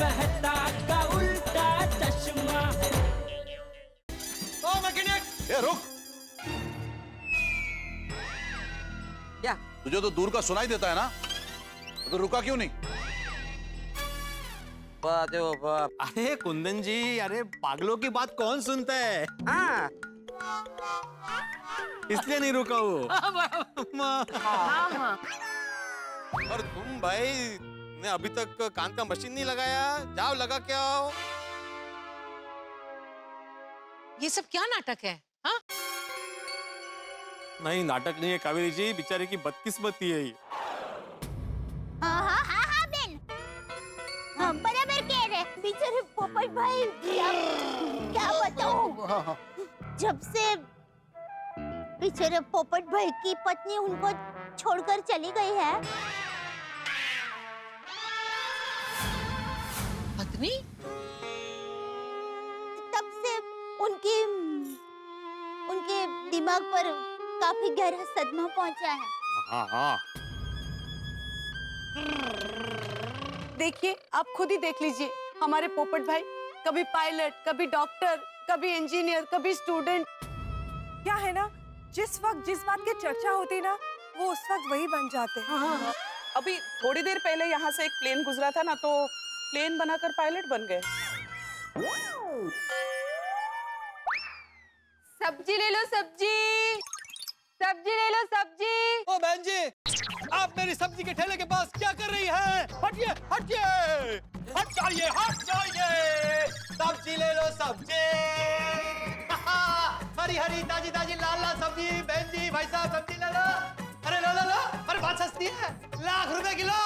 कहता का उल्टा चश्मा। ओ मैकेनिक, ए रुक। क्या? तुझे तो दूर का सुनाई देता है ना, तो रुका क्यों नहीं? बाप रे बाप। अरे कुंदन जी, अरे पागलों की बात कौन सुनता है? हाँ इसलिए नहीं रुका वो। हाँ। और तुम भाई ने अभी तक कान का मशीन नहीं लगाया, जाओ लगा के आओ। ये सब क्या नाटक है? हाँ? नहीं नाटक नहीं है कावेरी जी, बेचारे की बदकिस्मती है ये। हाँ बेन, हम बराबर कह रहे। बेचारे पोपट भाई, क्या बताऊं, जब से बेचारे पोपट भाई की पत्नी उनको छोड़कर चली गई है। पत्नी? तब से उनके दिमाग पर काफी गहरा सदमा पहुंचा है। हाँ। देखिए, आप खुद ही देख लीजिए, हमारे पोपट भाई कभी पायलट, कभी डॉक्टर, कभी इंजीनियर, कभी स्टूडेंट। क्या है ना, जिस वक्त जिस बात की चर्चा होती ना, वो उस वक्त वही बन जाते हैं। हाँ। अभी थोड़ी देर पहले यहाँ से एक प्लेन गुजरा था ना, तो प्लेन बनाकर पायलट बन गए। सब्जी ले लो, सब्जी ले लो, सब्जी। ओ बहन जी, आप मेरी सब्जी के ठेले के पास क्या कर रही है? हटिए, हट जाइए। सब्जी ले लो, सब्जी। हरी हरी ताजी ताजी लाल लाल सब्जी। बहन जी, भाई साहब सब्जी ले लो। अरे लो। अरे बात सस्ती है, ₹1,00,000 किलो।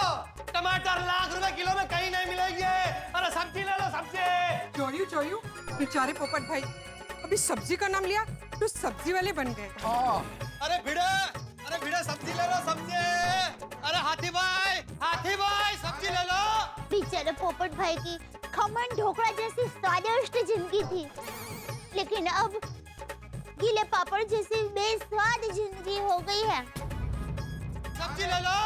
टमाटर ₹1,00,000 किलो में कहीं नहीं मिलेगी। अरे सब्जी ले लो, सब्जी। चोरियो, बेचारे पोपट भाई, अभी सब्जी का नाम लिया तो सब्जी वाले बन गए। अरे भिड़े सब्जी ले लो, सब्जी। अरे हाथी भाई सब्जी ले लो। बेचारे पोपट भाई की खमन ढोकला जैसी स्वादिष्ट जिंदगी थी, लेकिन अब गीले पापड़ जैसी बेस्वाद जिंदगी हो गई है। सब्जी ले लो।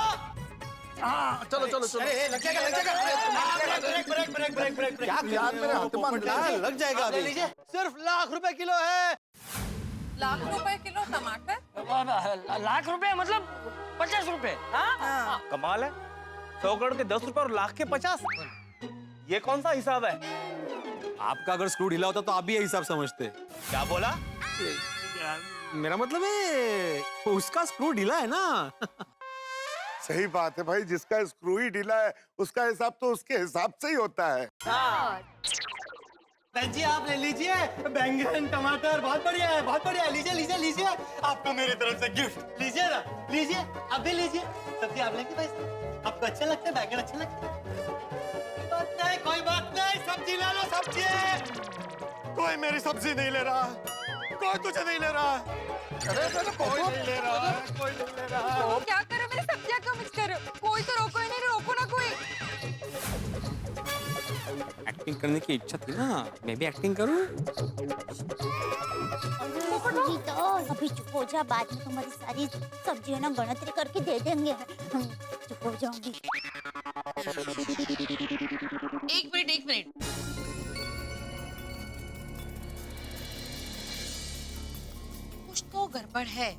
चलो। अरे लग जाएगा। ब्रेक। क्या यार, मेरे हाथ मान लग जाएगा अभी। सिर्फ ₹1,00,000 किलो है। ₹1,00,000 किलो टमाटर? ₹1,00,000 मतलब ₹50। हाँ? कमाल है, 100 करोड़ के 10 रुपए और लाख के 50। ये कौन सा हिसाब है? आपका अगर स्क्रू ढीला होता तो आप भी यही हिसाब समझते। क्या बोला? मेरा मतलब है उसका स्क्रू ढीला है ना। सही बात है भाई, जिसका स्क्रू ही ढीला है उसका हिसाब तो उसके हिसाब से ही होता है। बहन जी, आप ले लीजिए बैंगन टमाटर, बहुत बढ़िया है। लीजिए आपको मेरी तरफ से गिफ्ट। लीजिए ना, लीजिए, आप भी लीजिए। सब्जी आप लेंगे भाई साहब? आपको अच्छा लगता है बैंगन? अच्छा लगता है? कोई बात नहीं, सब्जी ले लो, सब्जी। कोई मेरी सब्जी नहीं ले रहा, कोई तुझे नहीं ले रहा। कोई नहीं ले रहा। क्या करो, मेरी सब्जियां क्यों मिक्स करो? कोई तो रोको ही नहीं, रोको ना कोई। एक्टिंग करने की इच्छा थी ना, मैं भी एक्टिंग करूं। जी तो अभी चुप हो जा, बाद में तुम्हारी सारी सब्जियों ना गणतरी करके दे देंगे। चुप हो जाऊंगी। एक मिनट। कुछ तो गड़बड़ है।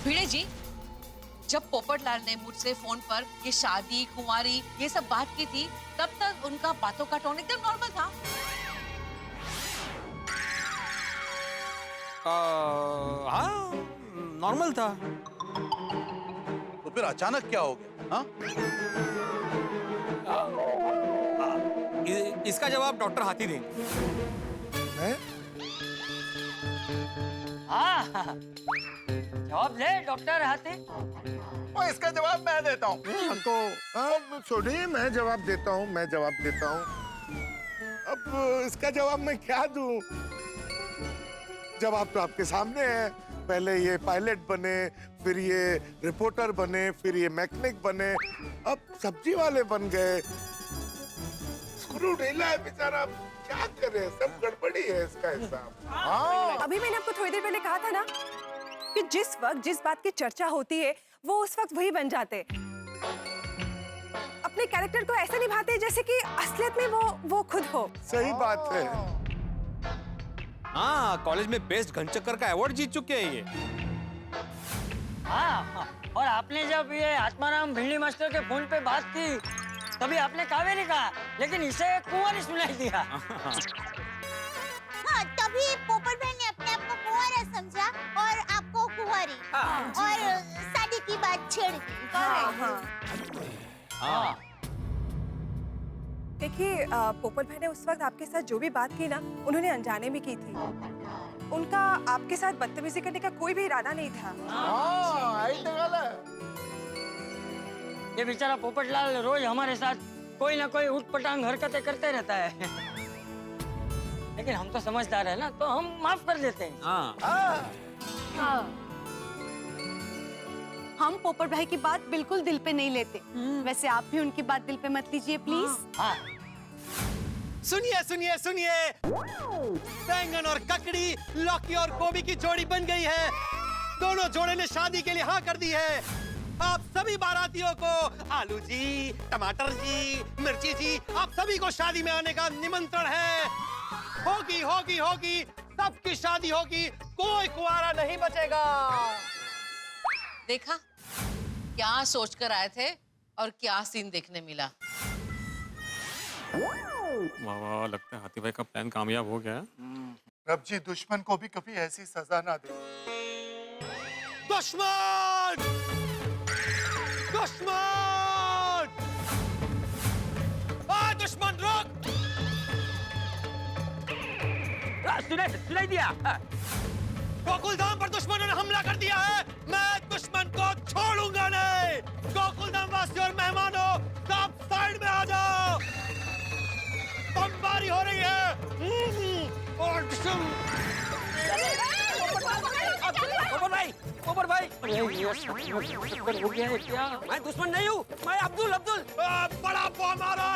भिड़े जी, जब पोपटलाल ने मुझसे फोन पर ये शादी कुंवारी ये सब बात की थी, तब तक उनका बातों का टोन एकदम नॉर्मल था। हाँ, नॉर्मल था। तो फिर अचानक क्या हो गया? हाँ? इसका जवाब डॉक्टर हाथी देंगे। हाँ, जवाब ले डॉक्टर हाथी। और इसका जवाब मैं देता हूँ। तो सुनिए, मैं जवाब देता हूँ। अब इसका जवाब मैं क्या दूं? जवाब तो आपके सामने है। पहले ये पायलट बने, फिर ये रिपोर्टर बने, फिर ये मैकेनिक बने, अब सब्जी वाले बन गए। स्क्रू ढीला है बेचारा, क्या करे, सब गड़बड़ी है इसका हिसाब। हाँ, अभी मैंने आपको थोड़ी देर पहले कहा था ना कि जिस वक्त जिस बात की चर्चा होती है वो उस वक्त वही बन जाते। अपने कैरेक्टर को ऐसे निभाते हैं जैसे कि असलियत में वो खुद हो। सही बात है। हाँ, कॉलेज में बेस्ट घनचक्कर का अवार्ड जीत चुके हैं ये। हाँ, और आपने जब ये आत्माराम भिंडी मास्टर के फोन पे बात की तभी आपने कावेरी कहा, लेकिन इसे कुंवारी सुनाई दिया। हाँ, तभी पोपट भाई ने अपने आप को कुंवारा समझा और आपको कुंवारी, और शादी की बात छेड़ दी। हाँ। देखिए पोपट भाई ने उस वक्त आपके साथ जो भी बात की ना, उन्होंने अनजाने में की थी। उनका आपके साथ बदतमीजी करने का कोई भी इरादा नहीं था। ये बेचारा पोपटलाल रोज हमारे साथ कोई ना कोई उठपटांग हरकतें करते रहता है, लेकिन हम तो समझदार है ना, तो हम माफ कर देते हैं। हाँ। हम पोपट भाई की बात बिल्कुल दिल पे नहीं लेते। वैसे आप भी उनकी बात दिल पे मत लीजिए प्लीज। हाँ। सुनिए सुनिए सुनिए, बैंगन और ककड़ी, लौकी और गोभी की जोड़ी बन गई है। दोनों जोड़े ने शादी के लिए हाँ कर दी है। आप सभी बारातियों को, आलू जी, टमाटर जी, मिर्ची जी, आप सभी को शादी में आने का निमंत्रण है। होगी होगी होगी, सबकी शादी होगी, कोई कुंवारा नहीं बचेगा। देखा क्या सोच कर आए थे और क्या सीन देखने मिला। वाह वाह, लगता है हाथी भाई का प्लान कामयाब हो गया। रब जी दुश्मन को भी कभी ऐसी सजा ना दे। दुश्मन! दुश्मन! आ दुश्मन रुक! सुनाई दिया। गोकुलधाम पर दुश्मनों ने हमला कर दिया है। मैं दुश्मन को छोड़ूंगा नहीं। गोकुलधाम वासियों और मेहमानों, सब साइड में आ जाओ। बमबारी हो रही है। और पोपट भाई, हो गया है क्या? मैं दुश्मन नहीं हूँ, मैं अब्दुल। बड़ा बम आ रहा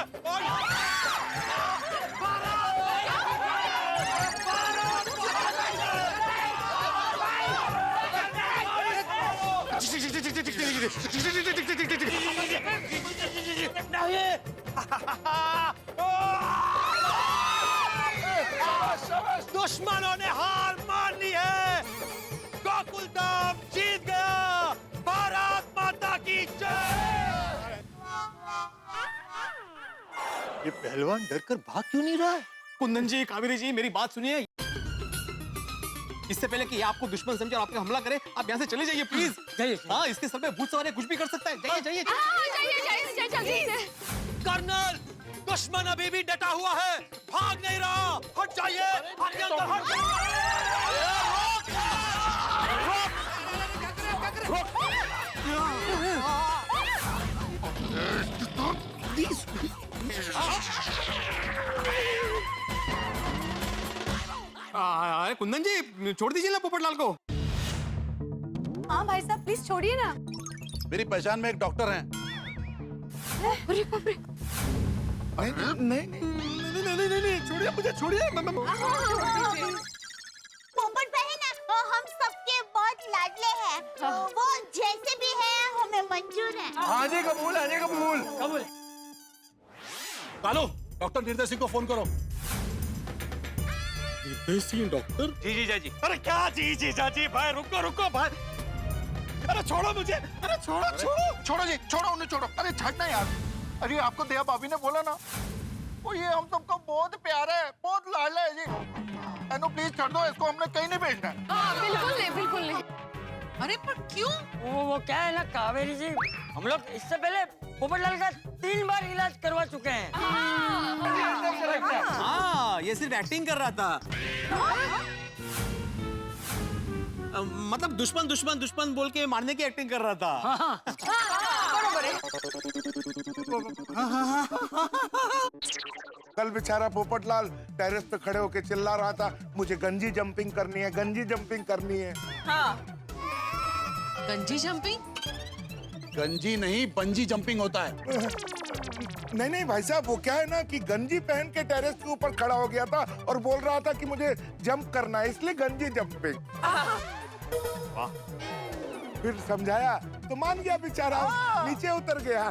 दुश्मनों ने हार मान ली है। गोकुलधाम जीत गया। भारत माता की जय। ये पहलवान डर कर भाग क्यों नहीं रहा है? कुंदन जी, कावेरी जी, मेरी बात सुनिए। इससे पहले कि ये आपको दुश्मन समझे और आप पे हमला करे, आप यहाँ से चले जाइए प्लीज। जाइए। हाँ, इसके सर पे भूत सवार है, कुछ भी कर सकता है। जाइए जाइए। कर्नल, दुश्मन अभी भी डटा हुआ है, भाग नहीं रहा। हट जाइए, आगे अंदर हट अरे कुंदन जी, छोड़ दीजिए ना पोपटलाल को। हाँ भाई साहब प्लीज छोड़िए ना। मेरी पहचान में एक डॉक्टर हैं। अरे बाप रे। नहीं, छोड़िए मुझे, छोड़िए। पोपट भाई ना, हम सबके बहुत लाडले हैं। वो जैसे भी है हमें मंजूर है। आजे कबूल, आजे कबूल। कबूल। कालो, डॉक्टर निर्दय सिंह को फोन करो। निर्दय सिंह डॉक्टर? जी जी जी। अरे क्या जी जी चाची भाई, रुको रुको भाई। अरे छोड़ो मुझे, अरे छोड़ो छोड़ो। छोड़ो जी, छोड़ो उन्हें, छोड़ो। अरे छड़ना यार। अरे आपको दया भाभी ने बोला ना, वो ये हम सबको बहुत प्यारा है, बहुत लाडला है जी। एनो प्लीज छोड़ दो इसको, हमने कहीं नहीं भेजना है। बिल्कुल नहीं। अरे पर क्यों? वो क्या है ना कावेरी जी, हम लोग इससे पहले पोपटलाल का 3 बार इलाज करवा चुके हैं। हाँ, ये सिर्फ एक्टिंग कर रहा था। मतलब दुश्मन दुश्मन दुश्मन बोल के मारने की एक्टिंग कर रहा था। कल बेचारा पोपटलाल टेरेस पे खड़े होके चिल्ला रहा था, मुझे गंजी जंपिंग करनी है, गंजी जंपिंग करनी है। गंजी जंपिंग? गंजी नहीं, बंजी जंपिंग होता है। नहीं भाई साहब, वो क्या है ना कि गंजी पहन के टेरेस के ऊपर खड़ा हो गया था और बोल रहा था कि मुझे जंप करना है, इसलिए गंजी जंपिंग। फिर समझाया तो मान गया बेचारा, नीचे उतर गया।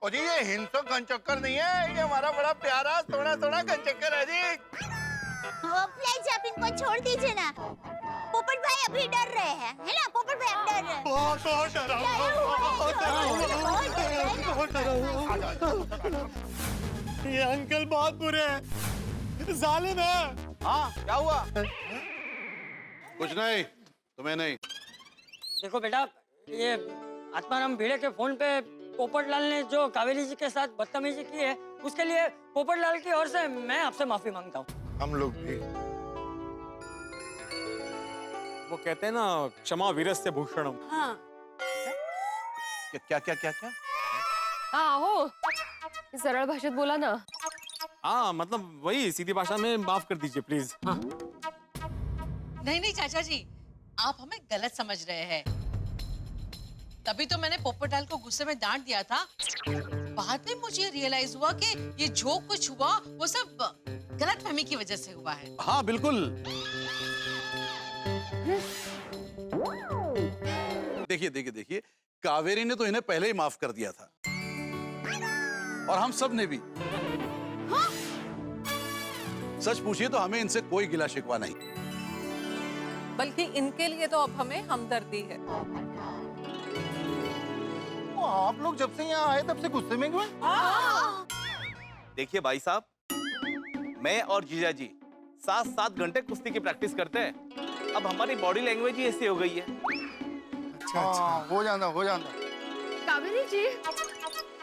और जी ये हिंसो घन चक्कर नहीं है, ये हमारा बड़ा प्यारा सोना सोना घन चक्कर है जी। फ्लैश आप इनको छोड़ दीजिए ना। पोपट भाई अभी डर रहे हैं, है ना? पोपट भाई अब डर रहे हैं। बहुत डरा हूँ। ये अंकल बहुत बुरे हैं, जालिम है। हाँ क्या हुआ? कुछ नहीं, तुम्हें नहीं। देखो बेटा, ये आत्माराम भिड़े के फोन पे पोपटलाल ने जो कावेरी जी के साथ बदतमीजी की है, उसके लिए पोपटलाल की ओर से मैं आपसे माफी मांगता हूँ। हम लोग भी। वो कहते हैं ना, क्षमा वीरस्य भूषणम। हाँ। क्या क्या क्या क्या? हाँ हो, सरल भाषित बोला ना। हाँ मतलब वही सीधी भाषा में माफ कर दीजिए प्लीज। हाँ। नहीं नहीं चाचा जी, आप हमें गलत समझ रहे हैं। तभी तो मैंने पोपटलाल को गुस्से में डांट दिया था। बाद में मुझे रियलाइज हुआ कि ये जो कुछ हुआ वो सब गलतफहमी की वजह से हुआ है। हाँ बिल्कुल। देखिए देखिए देखिए, कावेरी ने तो इन्हें पहले ही माफ कर दिया था, और हम सब ने भी। हाँ? सच पूछिए तो हमें इनसे कोई गिला शिकवा नहीं। बल्कि इनके लिए तो अब हमें हमदर्दी है। आप लोग जब से यहाँ आए तब से गुस्से में क्यों? देखिए भाई साहब, मैं और जीजा जी 7-7 घंटे कुश्ती की प्रैक्टिस करते हैं। अब हमारी बॉडी लैंग्वेज ही ऐसी हो गई है। अच्छा हो जाना कावेरी जी,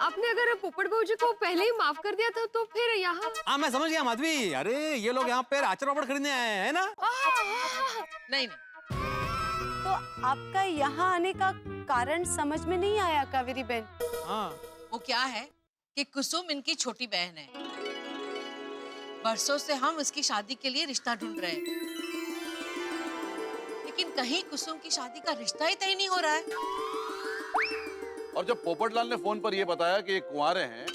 आपने अगर पोपट बहू जी को पहले ही माफ कर दिया था तो फिर यहाँ। हाँ मैं समझ गया माधवी। अरे ये लोग यहाँ पे आचार पापड़ खरीदने आए हैं ना? नहीं नहीं, तो आपका यहाँ आने का कारण समझ में नहीं आया कावेरी बहन? हाँ। वो क्या है कि कुसुम इनकी छोटी बहन है। बरसों से हम इसकी शादी के लिए रिश्ता ढूंढ रहे हैं, लेकिन कहीं कुसुम की शादी का रिश्ता ही तय नहीं हो रहा है। और जब पोपटलाल ने फोन पर यह बताया कि ये कुंवारे हैं,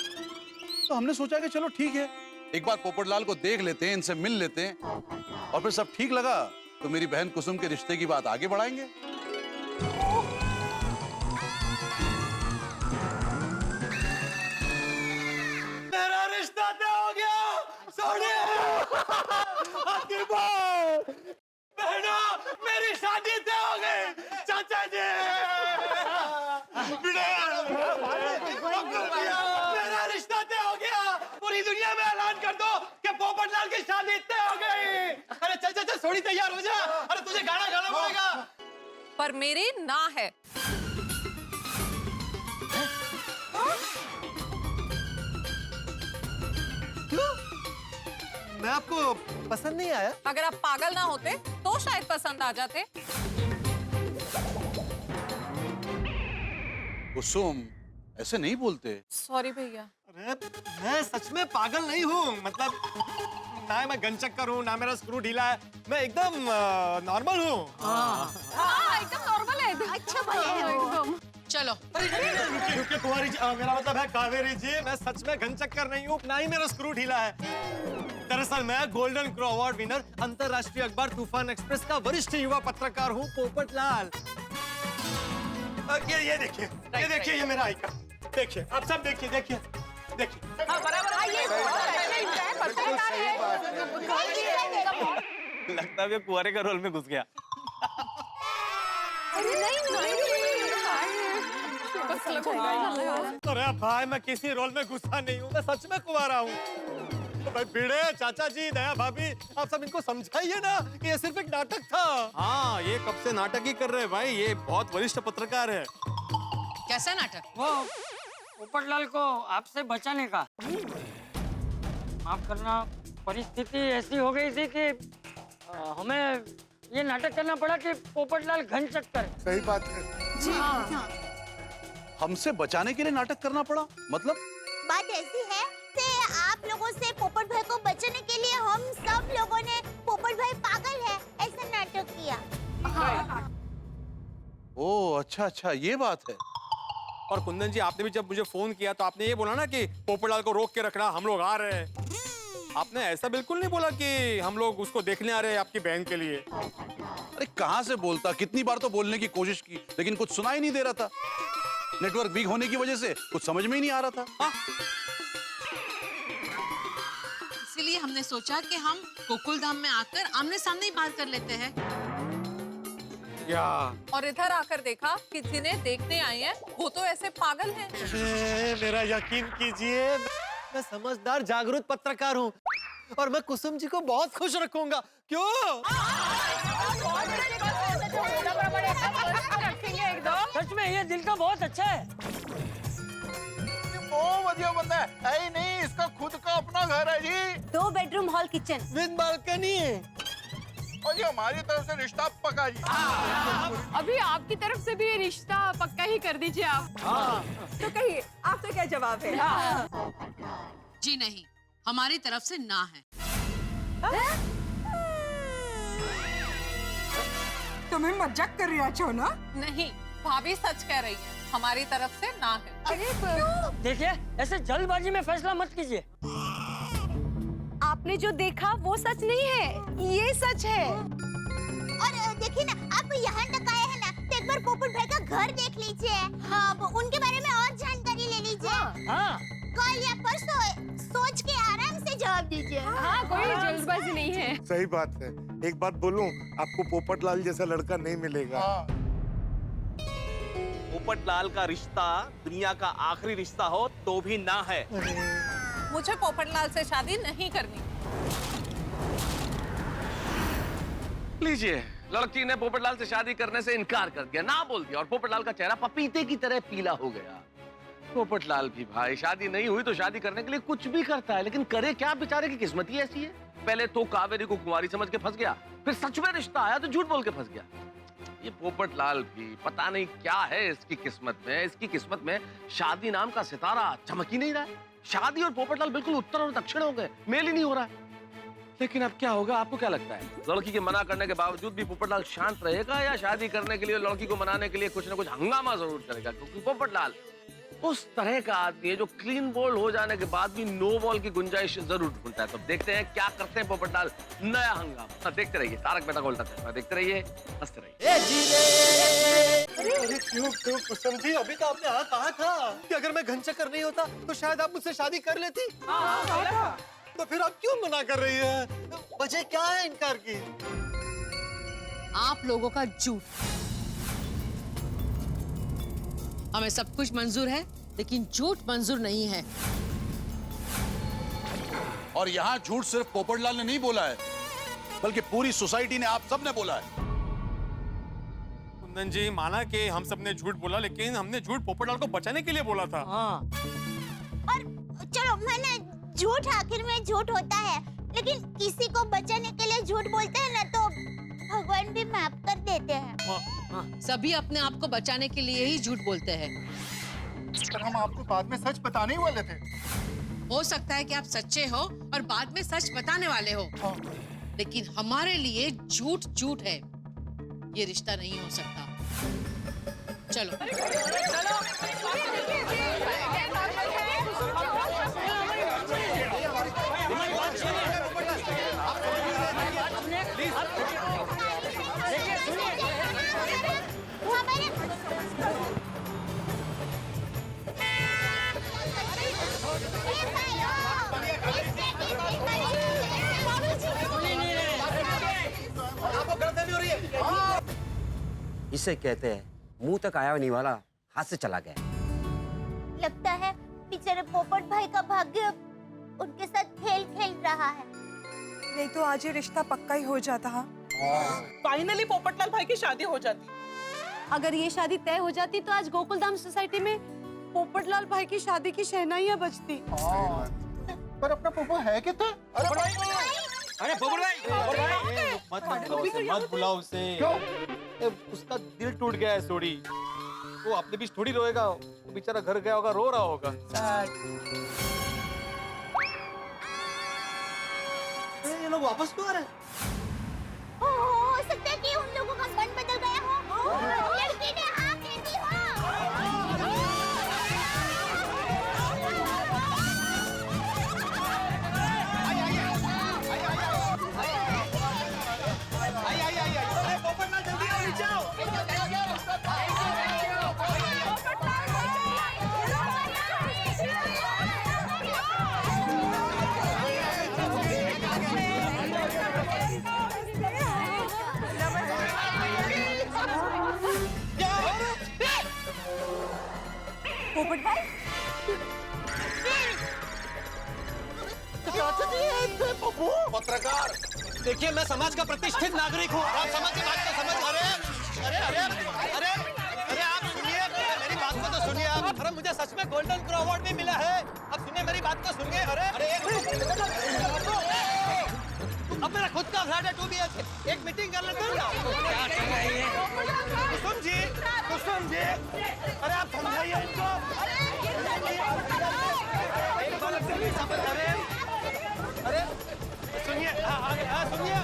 तो हमने सोचा कि चलो ठीक है, एक बार पोपटलाल को देख लेते हैं, इनसे मिल लेते हैं, और फिर सब ठीक लगा तो मेरी बहन कुसुम के रिश्ते की बात आगे बढ़ाएंगे। मेरा रिश्ता तय हो गया। सोनिया, बहना, मेरी शादी तय हो गई। चाचा जी, मेरा रिश्ता तय हो गया। पूरी दुनिया में ऐलान कर दो कि पोपटलाल की शादी तय हो गई। अरे चल चल चल, थोड़ी तैयार हो जा। अरे तुझे गाना गाना पड़ेगा। पर मेरी ना है। मैं आपको पसंद नहीं आया? अगर आप पागल ना होते तो शायद पसंद आ जाते। कुसुम ऐसे नहीं बोलते। सॉरी भैया। अरे मैं सच में पागल नहीं हूँ, मतलब ना मैं गनचक्कर हूँ ना मेरा स्क्रू ढीला है, मैं एकदम नॉर्मल हूँ। हाँ एकदम नॉर्मल है। अच्छा भले चलो क्योंकि कुंवारी जी, मेरा मतलब है कावेरी जी, मैं सच में घनचक्कर नहीं हूँ, ना ही मेरा स्क्रू ढीला है। दरअसल मैं गोल्डन क्रो अवार्ड विनर, अंतरराष्ट्रीय अखबार तूफान एक्सप्रेस का वरिष्ठ युवा पत्रकार हूँ, पोपटलाल। ये देखिए ये मेरा आई कार्ड। देखिए आप सब देखिए देखिए देखिए। हाँ बराबर। लगता है ये कुंवारे का रोल में घुस गया। अरे भाई मैं किसी रोल में घुसा नहीं हूँ, मैं सच में कुंवारा हूँ। भाई भिड़े, चाचा जी, दया भाभी, आप सब इनको समझाइए ना कि ये सिर्फ एक नाटक था। हाँ ये कब से नाटक ही कर रहे हैं भाई, ये बहुत वरिष्ठ पत्रकार है। कैसा नाटक? वो पोपटलाल को आपसे बचाने का। माफ करना, परिस्थिति ऐसी हो गई थी कि हमें ये नाटक करना पड़ा कि पोपटलाल घनचक्कर। सही बात है जी। हाँ। हमसे बचाने के लिए नाटक करना पड़ा, मतलब? बात ऐसी है कि आप लोगों से पोपट भाई को बचाने के लिए हम सब लोगों ने पोपट भाई पागल है ऐसा नाटक किया। हाँ। ओह अच्छा अच्छा, ये बात है। और कुंदन जी, आपने भी जब मुझे फोन किया तो आपने ये बोला ना कि पोपटलाल को रोक के रखना, हम लोग आ रहे हैं। आपने ऐसा बिल्कुल नहीं बोला कि हम लोग उसको देखने आ रहे हैं आपकी बहन के लिए। अरे कहाँ से बोलता, कितनी बार तो बोलने की कोशिश की, लेकिन कुछ सुनाई नहीं दे रहा था। नेटवर्क वीक होने की वजह से कुछ समझ में ही नहीं आ रहा था। इसीलिए हमने सोचा कि हम गोकुलधाम में आकर आमने सामने ही बात कर लेते हैं। या और इधर आकर देखा कि जिन्हें देखने आए हैं वो तो ऐसे पागल हैं। मेरा यकीन कीजिए, मैं समझदार जागरूक पत्रकार हूँ और मैं कुसुम जी को बहुत खुश रखूंगा। क्यों? सच में ये दिल का बहुत अच्छा है। बहुत बढ़िया बंदा है। ऐ नहीं, इसका खुद का अपना घर है जी। 2 bedroom hall kitchen with balcony. और ये हमारी तरफ से रिश्ता पक्का जी। अभी आपकी तरफ से भी ये रिश्ता पक्का ही कर दीजिए आप। तो कहिए आपका क्या जवाब है? जी नहीं, हमारी तरफ से ना है। तुम्हें मजाक कर रही हो ना? नहीं, भाभी सच कह रही है, हमारी तरफ से ना है। अरे देखिए, ऐसे जल्दबाजी में फैसला मत कीजिए। आपने जो देखा वो सच नहीं है, ये सच है। और देखिए ना, आप यहाँ तक आए हैं ना, तो एक बार पोपट भाई का घर देख लीजिए। हाँ, उनके बारे में और जानकारी ले लीजिए। हाँ, कल या परसों सोच के आराम से जवाब दीजिए। हाँ, कोई जल्दबाजी नहीं है। सही बात है। एक बात बोलूं, आपको पोपटलाल जैसा लड़का नहीं मिलेगा। पोपटलाल का रिश्ता दुनिया का आखिरी रिश्ता हो तो भी ना है। मुझे पोपटलाल से शादी नहीं करनी। लीजिए, लड़की ने पोपटलाल से शादी करने से इनकार कर दिया, ना बोल दिया, और पोपटलाल का चेहरा पपीते की तरह पीला हो गया। पोपटलाल भी भाई, शादी नहीं हुई तो शादी करने के लिए कुछ भी करता है, लेकिन करे क्या, बेचारे की किस्मत ही ऐसी है। पहले तो कावेरी को कुंवारी समझ के फंस गया, फिर सच में रिश्ता आया तो झूठ बोल के फंस गया। ये पोपटलाल भी पता नहीं क्या है इसकी किस्मत में। इसकी किस्मत में शादी नाम का सितारा चमक ही नहीं रहा है। शादी और पोपटलाल बिल्कुल उत्तर और दक्षिण हो गए, मेल ही नहीं हो रहा है। लेकिन अब क्या होगा, आपको क्या लगता है? लड़की के मना करने के बावजूद भी पोपटलाल शांत रहेगा, या शादी करने के लिए लड़की को मनाने के लिए कुछ ना कुछ हंगामा जरूर करेगा? क्योंकि पोपटलाल उस तरह का आदमी है जो क्लीन बॉल हो जाने के बाद भी नो बॉल की गुंजाइश जरूर ढूंढता है। तो देखते हैं क्या करते हैं पोपटलाल। नया हंगामा देखते रहिए, तारक मेहता का उल्टा चश्मा देखते रहिए, हंसते रहिए। अरे क्यों कुसुम जी, अभी तो आपने हाँ कहा था कि अगर मैं घन चक्कर नहीं होता तो शायद आप मुझसे शादी कर लेती। तो फिर आप क्यों मना कर रही है? वजह क्या है इनकार की? आप लोगों का झूठ। हमें सब कुछ मंजूर है, लेकिन झूठ मंजूर नहीं है। और यहाँ झूठ सिर्फ पोपटलाल ने नहीं बोला है, बल्कि पूरी सोसाइटी ने, आप सब ने बोला है। कुंदन जी, माना कि हम सब ने झूठ बोला, लेकिन हमने झूठ पोपटलाल को बचाने के लिए बोला था। हाँ। और चलो माना झूठ आखिर में झूठ होता है, लेकिन किसी को बचाने के लिए झूठ बोलते हैं ना तो भगवान भी माफ कर देते हैं। सभी अपने आप को बचाने के लिए ही झूठ बोलते हैं। पर हम आपको बाद में सच बताने ही वाले थे। हो सकता है कि आप सच्चे हो और बाद में सच बताने वाले हो, लेकिन हमारे लिए झूठ झूठ है। ये रिश्ता नहीं हो सकता। चलो। इसे कहते हैं मुंह तक आया नहीं वाला हाथ से चला गया। लगता है बेचारे पोपट भाई का भाग्य उनके साथ खेल खेल रहा है। नहीं तो आज ये रिश्ता पक्का ही हो जाता। फाइनली पोपटलाल भाई की शादी हो जाती। अगर ये शादी तय हो जाती तो आज गोकुलधाम सोसाइटी में पोपटलाल भाई की शादी की शहनाइयां बजती। पर अपना पोपो है कितना? अरे पोपट भाई, मत बुलाओ उसे। उसका दिल टूट गया है सोडी। वो अपने बीच थोड़ी रोएगा, वो बेचारा घर गया होगा, रो रहा होगा। ये लोग वापस क्यों आ रहे हैं? हो सकता है कि उन लोगों का मन बदल गया हो। लड़की ने हाँ कह दी हो। पोपटलाल जल्दी आओ, नीचे आओ। पोपट भाई पत्रकार, देखिए मैं समाज का प्रतिष्ठित नागरिक हूँ। आप समाज की बात को समझ। अरे अरे अरे अरे अरे आप सुनिए, मेरी बात को तो सुनिए आप। अरे मुझे सच में गोल्डन क्रो अवार्ड भी मिला है। अब सुनिए मेरी बात को सुनिए। अरे अरे अब मेरा खुद का फ्लैट है 2 BHK। एक मीटिंग कर लेते हैं ना। कुसुम जी, अरे आप समझाइए इनको। अरे सुनिए, सुनिए,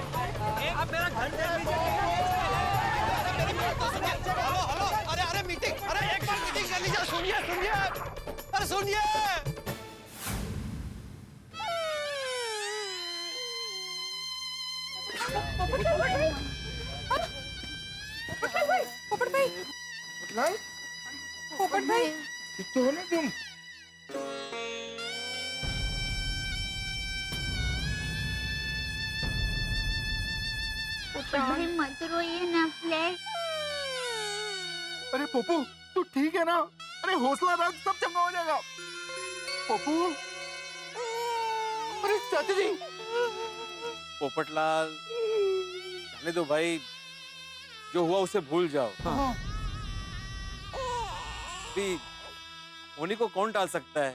आप मेरा घर दे दीजिए। मेरी बात तो सुनिए। हेलो हेलो, अरे अरे मीटिंग, अरे एक बार मीटिंग कर लीजिए। सुनिए, अरे सुनिए। पोपट भाई ठीक तो हो ना तुम? पोपट भाई मत रोइए ना फ्लैट। अरे पप्पू, तू ठीक है ना? अरे हौसला रख, सब चंगा हो जाएगा। पप्पू, अरे चाचा जी। पोपटलाल, जाने दो भाई, जो हुआ उसे भूल जाओ। हाँ। अभी होनी को कौन टाल सकता है?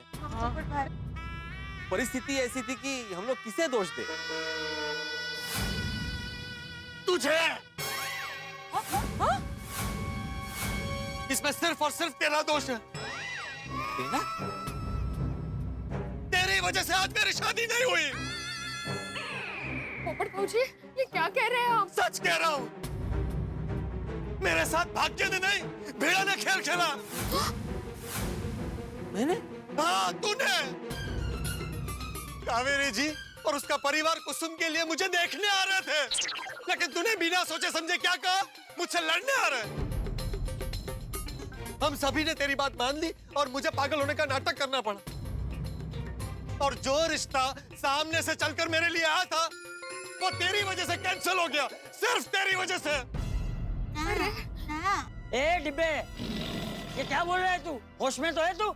परिस्थिति ऐसी थी कि हम लोग किसे दोष दे? तुझे इसमें सिर्फ और सिर्फ तेरा दोष है। तेरा? तेरी वजह से आज मेरी शादी नहीं हुई। पोपट भाऊजी, ये क्या कह रहे हैं आप? सच कह रहा हूँ। मेरे साथ भाग्य ने नहीं, भेड़ा ने खेल खेला। मैंने? हाँ, तूने। कावेरी जी और उसका परिवार कुसुम के लिए मुझे देखने आ रहे थे, लेकिन तूने बिना सोचे समझे क्या कहा? मुझसे लड़ने आ रहे। हम सभी ने तेरी बात मान ली और मुझे पागल होने का नाटक करना पड़ा। और जो रिश्ता सामने से चलकर मेरे लिए आया था, वो तेरी वजह से कैंसिल हो गया। सिर्फ तेरी वजह से। ए डिब्बे, ये क्या बोल रहा है तू? होश में तो है तू?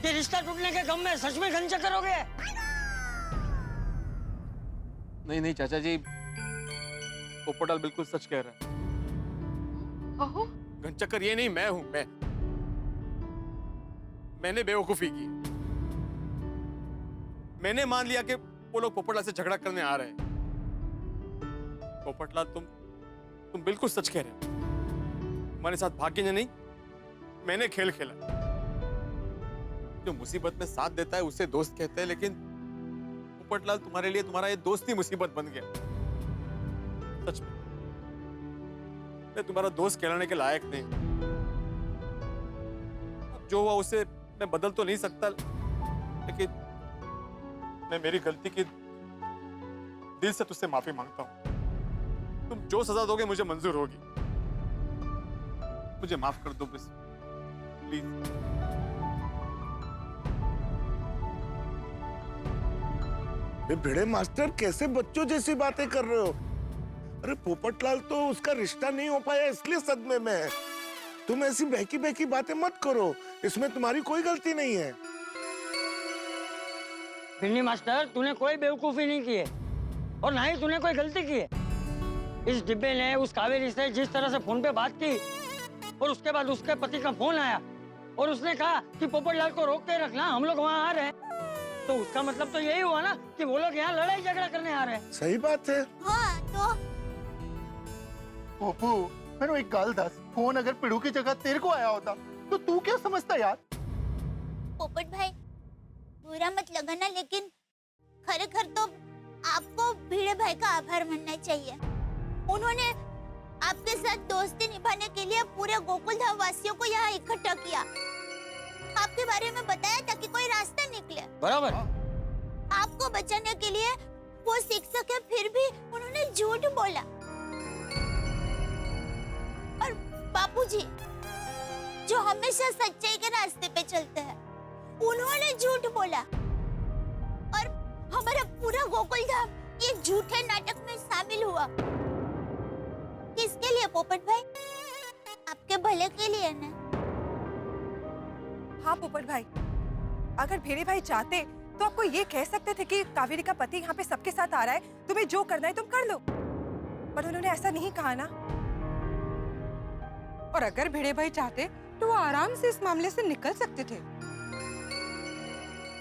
कि रिश्ता टूटने के गम में सच में घन चक्कर हो गया? नहीं चाचा जी, पोपटलाल बिल्कुल सच कह रहा है। ओहो, घनचक्कर ये नहीं, मैं हूं। मैंने बेवकूफी की। मैंने मान लिया कि वो लोग पोपटलाल से झगड़ा करने आ रहे हैं। पोपटलाल, तुम बिल्कुल सच कह रहे हो। हमारे साथ भाग्य ने नहीं, मैंने खेल खेला। जो मुसीबत में साथ देता है उसे दोस्त कहते हैं, लेकिन पोपटलाल, तुम्हारे लिए तुम्हारा ये दोस्त ही मुसीबत बन गया। सच में मैं तुम्हारा दोस्त कहलाने के लायक नहीं। अब जो हुआ उसे मैं बदल तो नहीं सकता, लेकिन मैं मेरी गलती की दिल से तुझसे माफी मांगता हूं। तुम जो सजा दोगे मुझे मंजूर होगी। मुझे माफ कर दो बस, प्लीज। भिड़े मास्टर, कैसे बच्चों जैसी बातें कर रहे हो? अरे पोपटलाल तो उसका रिश्ता नहीं हो पाया इसलिए सदमे में है। तुम ऐसी बहकी बहकी बातें मत करो, इसमें तुम्हारी कोई गलती नहीं है। भिंडी मास्टर, तूने कोई बेवकूफी नहीं की है और ना ही तूने कोई गलती की है। इस डिब्बे ने उस कावेरी से जिस तरह से फोन पे बात की और उसके बाद उसके पति का फोन आया और उसने कहा कि पोपटलाल को रोक के रखना, हम लोग वहाँ आ रहे हैं, तो उसका मतलब तो यही हुआ ना कि वो लोग यहाँ लड़ाई झगड़ा करने आ रहे हैं। सही बात है। हाँ तो पप्पू, मैंने एक गाल दस, फोन अगर पिड़ू की जगह तेरे को आया होता तो तू क्या समझता यार? पोपट भाई, बुरा मत लगाना, लेकिन खरेखर तो आपको भिड़े भाई का आभार मानना चाहिए। उन्होंने आपके साथ दोस्ती निभाने के लिए पूरे गोकुलधाम वासियों को यहाँ इकट्ठा किया, आपके बारे में बताया ताकि कोई रास्ता निकले। बराबर। आपको बचाने के लिए वो शिक्षक है, फिर भी उन्होंने झूठ बोला। और बापूजी, जो हमेशा सच्चाई के रास्ते पे चलते हैं, उन्होंने झूठ बोला और हमारा पूरा गोकुलधाम ये झूठे नाटक में शामिल हुआ। किसके लिए पोपट भाई? आपके भले के लिए ना। हाँ पोपट भाई, अगर भेड़े भाई चाहते तो आपको ये कह सकते थे कि कावेरी का पति यहाँ पे सबके साथ आ रहा है, तुम्हें जो करना है तुम कर लो, पर उन्होंने ऐसा नहीं कहा ना। और अगर भेड़े भाई चाहते तो वो आराम से इस मामले से निकल सकते थे।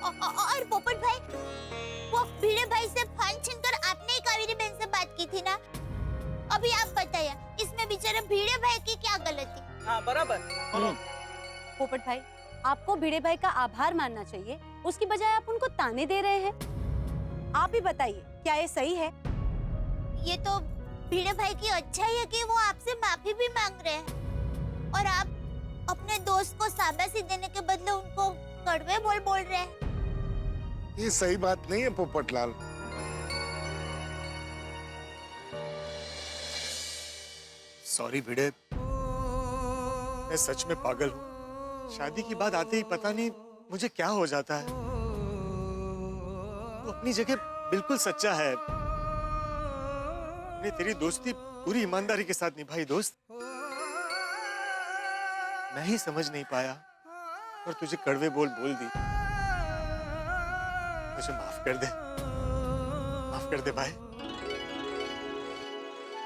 और पोपट भाई, वो भिड़े भाई से फोन छीनकर आपने ही कावेरी बहन से बात की थी ना? अभी आप बताइए, इसमें बेचारे भिड़े भाई की क्या गलती? हाँ बराबर। पोपट भाई, आपको भिड़े भाई का आभार मानना चाहिए, उसकी बजाय आप उनको ताने दे रहे हैं। आप ही बताइए, क्या ये सही है? ये तो भिड़े भाई की अच्छाई है कि वो आपसे माफी भी मांग रहे हैं, और आप अपने दोस्त को शाबाशी देने के बदले उनको कड़वे बोल रहे हैं। ये सही बात नहीं है पोपटलाल। सॉरी भिड़े, मैं सच में पागल हूँ। शादी की बात आते ही पता नहीं मुझे क्या हो जाता है। वो अपनी जगह बिल्कुल सच्चा है। मैंने तेरी दोस्ती पूरी ईमानदारी के साथ निभाई दोस्त। मैं ही समझ नहीं पाया और तुझे कड़वे बोल दी। मुझे माफ कर दे भाई।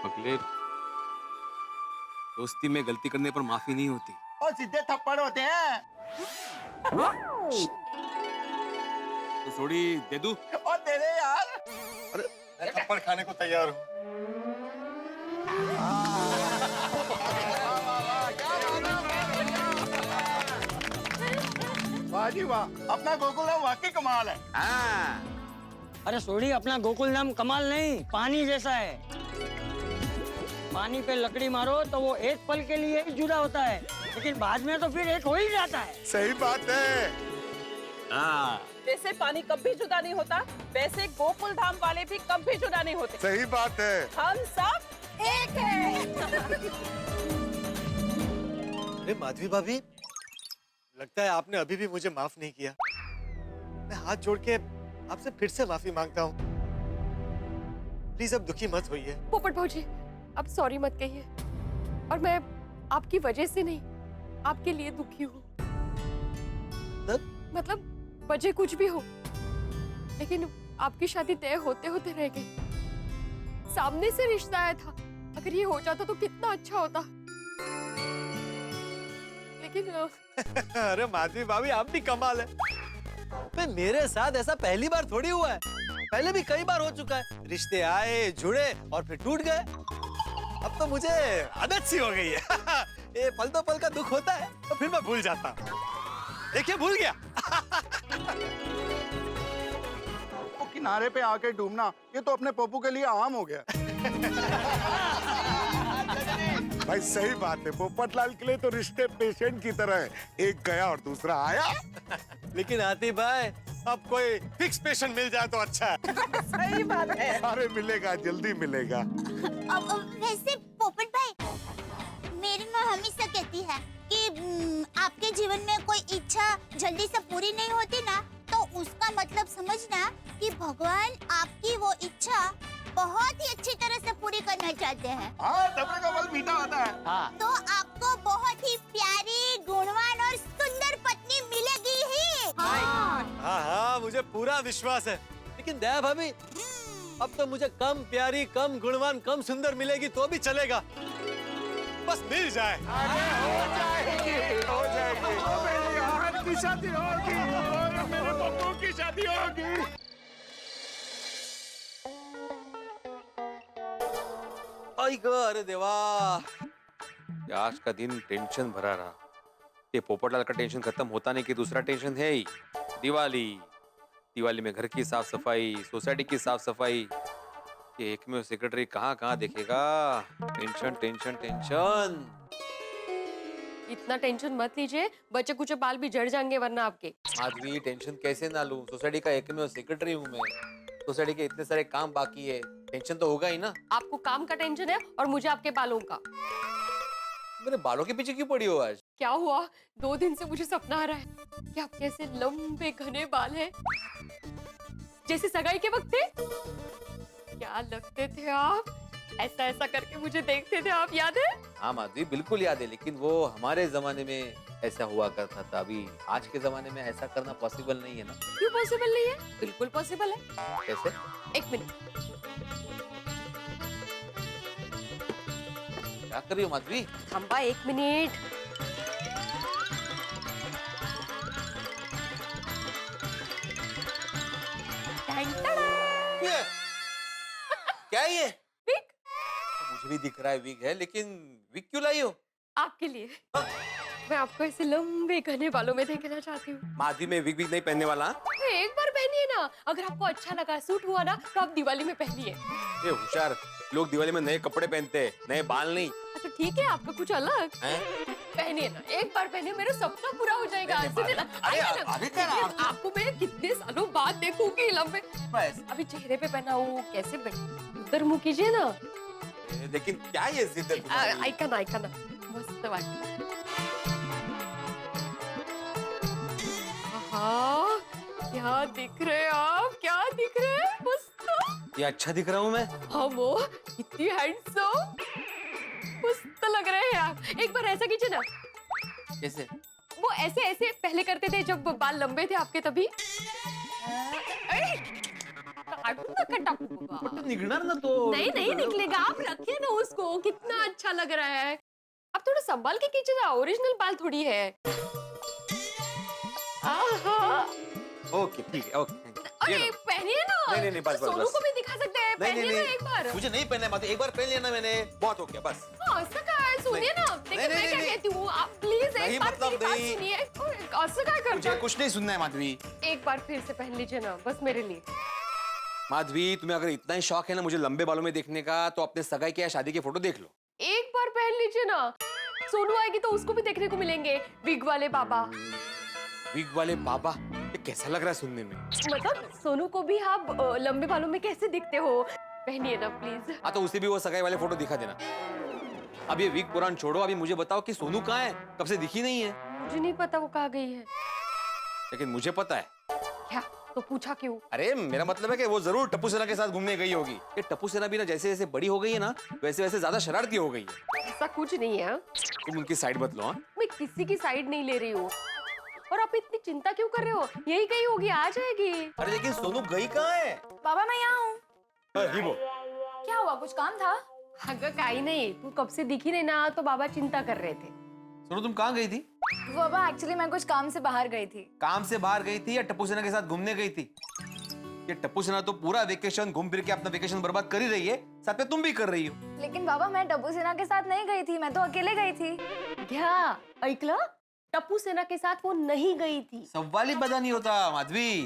पगले, दोस्ती में गलती करने पर माफी नहीं होती। और सीधे थप्पड़ होते हैं। तो थोड़ी दे दूं? और दे दे यार। अरे मैं थप्पड़ खाने को तैयार हूँ। वाह जी वाह, अपना गोकुलधाम वाकई कमाल है। हाँ। अरे सोडी, अपना गोकुलधाम कमाल नहीं, पानी जैसा है। पानी पे लकड़ी मारो तो वो एक पल के लिए ही जुदा होता है, लेकिन बाद में तो फिर एक हो ही जाता है। सही बात है। हाँ। जैसे पानी कभी जुदा नहीं होता, वैसे गोकुल धाम वाले भी कभी जुदा नहीं होते। सही बात है। हम सब एक हैं। अरे माधवी भाभी, लगता है आपने अभी भी मुझे माफ नहीं किया। मैं हाथ जोड़ के आपसे फिर से माफी मांगता हूँ। प्लीज अब दुखी मत होइए। पोपट भाजी, अब सॉरी मत कहिए, और मैं आपकी वजह से नहीं, आपके लिए दुखी हूँ। मतलब वजह कुछ भी हो, लेकिन आपकी शादी तय होते होते रह गई। सामने से रिश्ता आया था, अगर ये हो जाता तो कितना अच्छा होता, लेकिन अरे माधवी भाभी, आप भी कमाल है। मेरे साथ ऐसा पहली बार थोड़ी हुआ है, पहले भी कई बार हो चुका है। रिश्ते आए, जुड़े और फिर टूट गए। अब तो मुझे आदत सी हो गई है। ये पल तो पल का दुख होता है, तो फिर मैं भूल जाता हूँ। देखिए, भूल गया। वो किनारे पे आके डूबना, ये तो अपने पप्पू के लिए आम हो गया। भाई सही बात है, पोपटलाल के लिए तो रिश्ते पेशेंट की तरह है, एक गया और दूसरा आया। लेकिन आतिफ भाई, अब कोई फिक्स पेशेंट मिल जाए तो अच्छा है। सही बात है। अरे मिलेगा, जल्दी मिलेगा। वैसे पोपट भाई, मेरी माँ हमेशा कहती है कि आपके जीवन में कोई इच्छा जल्दी से पूरी नहीं होती ना, तो उसका मतलब समझना कि भगवान आपकी वो इच्छा बहुत ही अच्छी तरह से पूरी करना चाहते हैं। हाँ, सब्र का फल मीठा होता है। हाँ। तो आपको बहुत ही प्यारी, गुणवान और सुंदर पत्नी मिलेगी ही। हाँ, मुझे पूरा विश्वास है। लेकिन दया भाभी, अब तो मुझे कम प्यारी, कम गुणवान, कम सुंदर मिलेगी तो भी चलेगा, बस मिल जाए। हो जाएगी। मेरी आहट की शादी होगी और मेरे पप्पू की शादी होगी। अरे देवा, आज का दिन टेंशन भरा रहा। ये पोपटलाल का टेंशन खत्म होता नहीं कि दूसरा टेंशन है ही। दिवाली में घर की साफ सफाई, सोसाइटी की साफ सफाई। ये एकमेव सेक्रेटरी कहाँ देखेगा। Tension tension tension. इतना टेंशन मत लीजिए, बच्चे कुछ बाल भी झड़ जाएंगे वरना आपके। आदमी टेंशन कैसे ना लूं, सोसाइटी का एकमेव सेक्रेटरी हूँ मैं। सोसाइटी के इतने सारे काम बाकी है, टेंशन तो होगा ही ना। आपको काम का टेंशन है और मुझे आपके बालों का। मेरे बालों के पीछे क्यों पड़ी हो आज? क्या हुआ, 2 दिन से मुझे सपना आ रहा है कि आपके ऐसे लंबे घने बाल हैं, जैसे सगाई के वक्त थे। क्या लगते थे आप, ऐसा ऐसा करके मुझे देखते थे आप, याद है? हाँ माधवी बिल्कुल याद है, लेकिन वो हमारे जमाने में ऐसा हुआ करता था। अभी आज के जमाने में ऐसा करना पॉसिबल नहीं है ना। क्यों पॉसिबल नहीं है? बिल्कुल पॉसिबल है। कैसे? एक मिनट। क्या कर रही हो माधवी? खंबा, एक मिनट। ये क्या है ये? विग। मुझे भी दिख रहा है विग है, लेकिन विग क्यों लाई हो? आपके लिए। मैं आपको ऐसे लंबे घने बालों में देखना चाहती हूँ। माधवी में विग नहीं पहनने वाला। एक बार पहनिए ना, अगर आपको अच्छा लगा, सूट हुआ ना, तो आप दिवाली में पहनिए। ये होशियार लोग दिवाली में नए कपड़े पहनते हैं, नए बाल नहीं। अच्छा ठीक है, आपका कुछ अलग पहनिए ना, एक बार पहनिए, मेरा सपना पूरा हो जाएगा। सुनिए ना, आइए ना, देखिए, आपको मैं कितने सालों बाद देखूंगी लंबे। बस अभी चेहरे पे पहना हूँ, कैसे उधर मुँह कीजिए ना। लेकिन क्या ये जिद है तुम्हारी? ऐका ना, मस्त वाटतं। हाँ, क्या दिख रहे हैं आप? क्या दिख रहे हैं? मस्त। ये अच्छा दिख रहा हूँ मैं? हाँ वो, इतनी हैंडसम, मस्त लग रहे हैं आप। एक बार ऐसा कीजिए ना। कैसे? वो ऐसे ऐसे पहले करते थे जब बाल लंबे थे आपके, तभी। निकलना ना तो। नहीं निकलेगा, आप रखिए ना उसको, कितना अच्छा लग रहा है। आप थोड़ा संभाल के कीजिए ना, ओरिजिनल बाल थोड़ी है। ओके ठीक है, ओके। अरे पहनिए ना। नहीं बस सोनू को भी दिखा सकते हैं, पहनिए ना एक बार। मुझे नहीं पहनना है, एक बार पहन लिया ना मैंने, बहुत हो गया बस। ऐसा क्या है? सुनिए ना, देखिए मैं क्या कहती हूँ, आप प्लीज एक बार मेरी बात सुनिए। ऐसा क्या करते? मुझे कुछ नहीं सुनना है माधवी। एक बार फिर से पहन लीजिए ना, बस मेरे लिए। माधवी तुम्हें अगर इतना ही शौक है ना मुझे लंबे बालों में देखने का, तो अपने सगाई के या शादी की फोटो देख लो। एक बार पहन लीजिए ना, सोनू आएगी तो उसको भी देखने को मिलेंगे, विग वाले बाबा। विग वाले बाबा? ये कैसा लग रहा है सुनने में? मतलब सोनू को भी आप लंबे बालों में कैसे दिखते हो? पहनिए ना प्लीज। हाँ तो उसे भी वो सगाई वाले फोटो दिखा देना। अब ये विग पुराण छोड़ो, अभी मुझे बताओ कि सोनू कहाँ है? कब से दिखी नहीं है। मुझे नहीं पता वो कहाँ गई है। लेकिन मुझे पता है। क्या? तो पूछा क्यों? अरे मेरा मतलब है कि वो जरूर टप्पू सेना के साथ घूमने गई होगी। ये टप्पू सेना भी ना जैसे जैसे बड़ी हो गई है ना, वैसे वैसे ज्यादा शरारती हो गई है। ऐसा कुछ नहीं है। तुम उनकी साइड बदलो। हाँ मैं किसी की साइड नहीं ले रही हूँ। और आप इतनी चिंता क्यों कर रहे हो? यही गई होगी, आ जाएगी। अरे लेकिन सोनू गई कहाँ है? बाबा मैं यहाँ हूँ। क्या हुआ, कुछ काम था? अगर कहीं नहीं, तू कब से दिखी नहीं ना, तो बाबा चिंता कर रहे थे। सोनू तुम कहाँ गई थी? बाबा एक्चुअली मैं कुछ काम से बाहर गई थी। काम से बाहर गई थी या टप्पू सेना के साथ घूमने गई थी? ये टप्पू सेना तो पूरा वेकेशन घूम फिर के अपना वेकेशन बर्बाद कर ही रही है, साथ में तुम भी कर रही हो। लेकिन बाबा मैं टप्पू सेना के साथ नहीं गई थी, मैं तो अकेले गई थी। क्या ऐकला? टप्पू सेना के साथ वो नहीं गई थी। सवाल ही पता नहीं होता माधवी।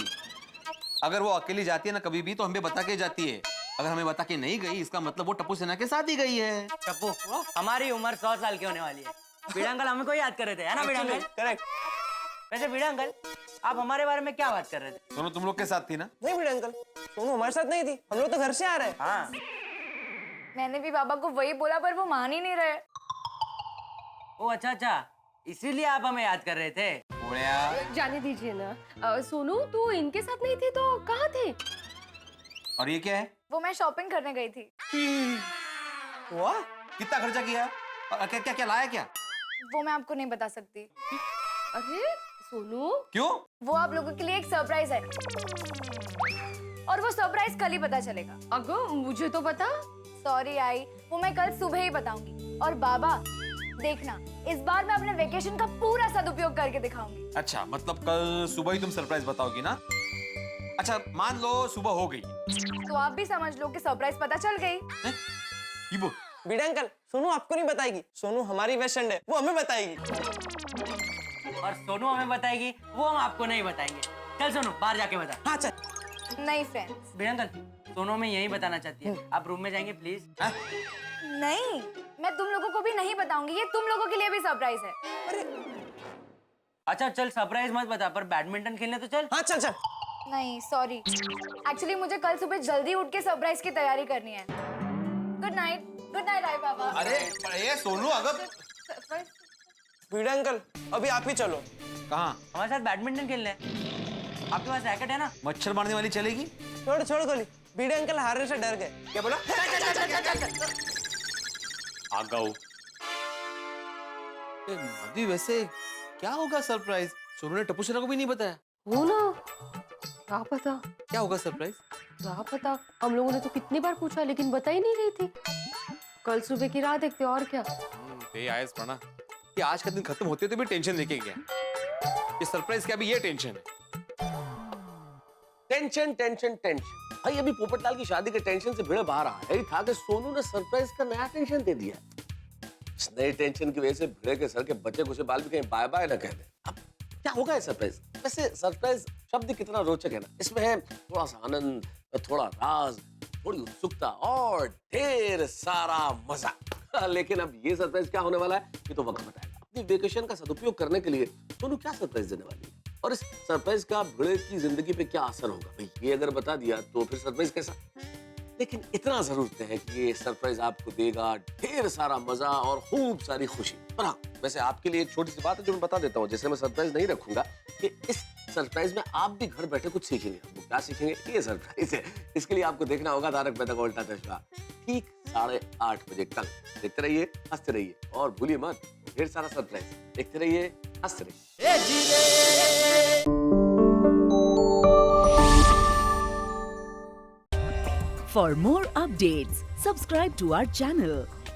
अगर वो अकेली जाती है ना कभी भी, तो हमें बता के जाती है। अगर हमें बता के नहीं गई, इसका मतलब वो टप्पू सेना के साथ ही गई है। टप्पू, हमारी उम्र 100 साल की होने वाली है। बीड़ा अंकल हमें को याद कर रहे थे, है ना बीड़ा अंकल? करेक्ट। वैसे बीड़ा अंकल, आप हमारे बारे में क्या बात कर रहे थे? सोनू तुम लोग के साथ थी ना? नहीं बीड़ा अंकल, सोनू हमारे साथ नहीं थी, हम लोग तो घर से आ रहे हैं। हाँ। मैंने भी बाबा को वही बोला, पर वो मान ही नहीं रहे। ओ अच्छा, इसीलिए आप हमें याद कर रहे थे। जाने दीजिए ना। सोनू तू इनके साथ नहीं थी तो कहाँ थे? और ये क्या है? वो मैं शॉपिंग करने गई थी। वाह, कितना खर्चा किया? और क्या क्या क्या लाया क्या? वो मैं आपको नहीं बता सकती। अरे सोनू, क्यों? वो आप लोगों के लिए एक सरप्राइज है, और वो सरप्राइज कल ही पता चलेगा। अगो मुझे तो बता। सॉरी आई, वो मैं कल सुबह ही बताऊंगी। और बाबा देखना, इस बार मैं अपने वेकेशन का पूरा सदुपयोग करके दिखाऊंगी। अच्छा, मतलब कल सुबह ही तुम सरप्राइज बताओगी ना? अच्छा मान लो सुबह हो गई, तो आप भी समझ लो कि सरप्राइज पता चल गई। बीड़ा अंकल, सोनू आपको नहीं बताएगी, सोनू हमारी बेस्ट फ्रेंड है, वो हमें बताएगी। और सोनू हमें बताएगी, वो हम आपको नहीं बताएंगे। चल सोनू बाहर जाके बता। हाँ चल। नहीं फ्रेंड्स। बीड़ा अंकल, सोनू हमें यही बताना चाहती है, आप रूम में जाएंगे प्लीज। नहीं, मैं तुम लोगों को भी नहीं बताऊंगी, ये तुम लोगों के लिए भी सरप्राइज है। अच्छा चल, सरप्राइज मत बता, पर बैडमिंटन खेलने तो चल। हाँ चल चल। नहीं सॉरी, एक्चुअली मुझे कल सुबह जल्दी उठ के सरप्राइज की तैयारी करनी है। गुड नाइट आई बाबा। अरे ये सोनू अगर बीड़ा अंकल, अभी आप ही चलो। कहाँ? हमारे साथ बैडमिंटन खेलने। आपके पास रैकेट है ना? मच्छर मारने वाली चलेगी? छोड़ गोली, भिड़े अंकल हारने से डर गए। क्या बोला? आगाऊ। माधवी वैसे क्या होगा सरप्राइज? सोनू ने टप्पू सेना को भी नहीं बताया। वो ना, क्या पता क्या होगा सरप्राइज? क्या पता, हम लोगों ने तो कितनी बार पूछा लेकिन बता ही नहीं रही थी। कल सुबह की राह देखते और क्या। आयस पढ़ा कि आज का दिन खत्म होते तो भी टेंशन लेके गया। ये सरप्राइज क्या भी ये टेंशन है। टेंशन टेंशन टेंशन भाई, अभी पोपटलाल की शादी के टेंशन से भिड़े बाहर आया ही था कि सोनू ने सरप्राइज का नया टेंशन दे दिया। इस नए टेंशन की वजह से भिड़े के सर के बच्चे कुछ बाल भी कहीं बाय बाय ना कह दे। अब क्या होगा ये सरप्राइज? वैसे सरप्राइज शब्द कितना रोचक है ना, इसमें है थोड़ा सा आनंद, थोड़ा राज, थोड़ी उत्सुकता और ढेर सारा मजा। लेकिन अब ये सरप्राइज क्या होने वाला है ये तो वक्त बताएगा। अपनी वेकेशन का सदुपयोग करने के लिए सोनू क्या सरप्राइज देने वाली है और इस सरप्राइज का भिड़े की जिंदगी पे क्या असर होगा, भाई ये अगर बता दिया तो फिर सरप्राइज कैसा। लेकिन इतना जरूर तय है कि ये सरप्राइज आपको देगा ढेर सारा मजा और खूब सारी खुशी। और हाँ, वैसे आपके लिए एक छोटी सी बात है जो मैं बता देता हूँ, जैसे मैं सरप्राइज नहीं रखूंगा कि इस सरप्राइज में आप भी घर बैठे कुछ सीखेंगे। वो क्या सीखेंगे ये सरप्राइज है। इसके लिए आपको देखना होगा तारक मेहता का उल्टा चश्मा ठीक 8:30 बजे कल। देखते रहिए, हंसते रहिए और भूलिए मत ढेर सारा सरप्राइज। देखते रहिए, हंसते रहिए। For more updates, subscribe to our channel,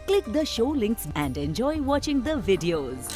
click the show links and enjoy watching the videos.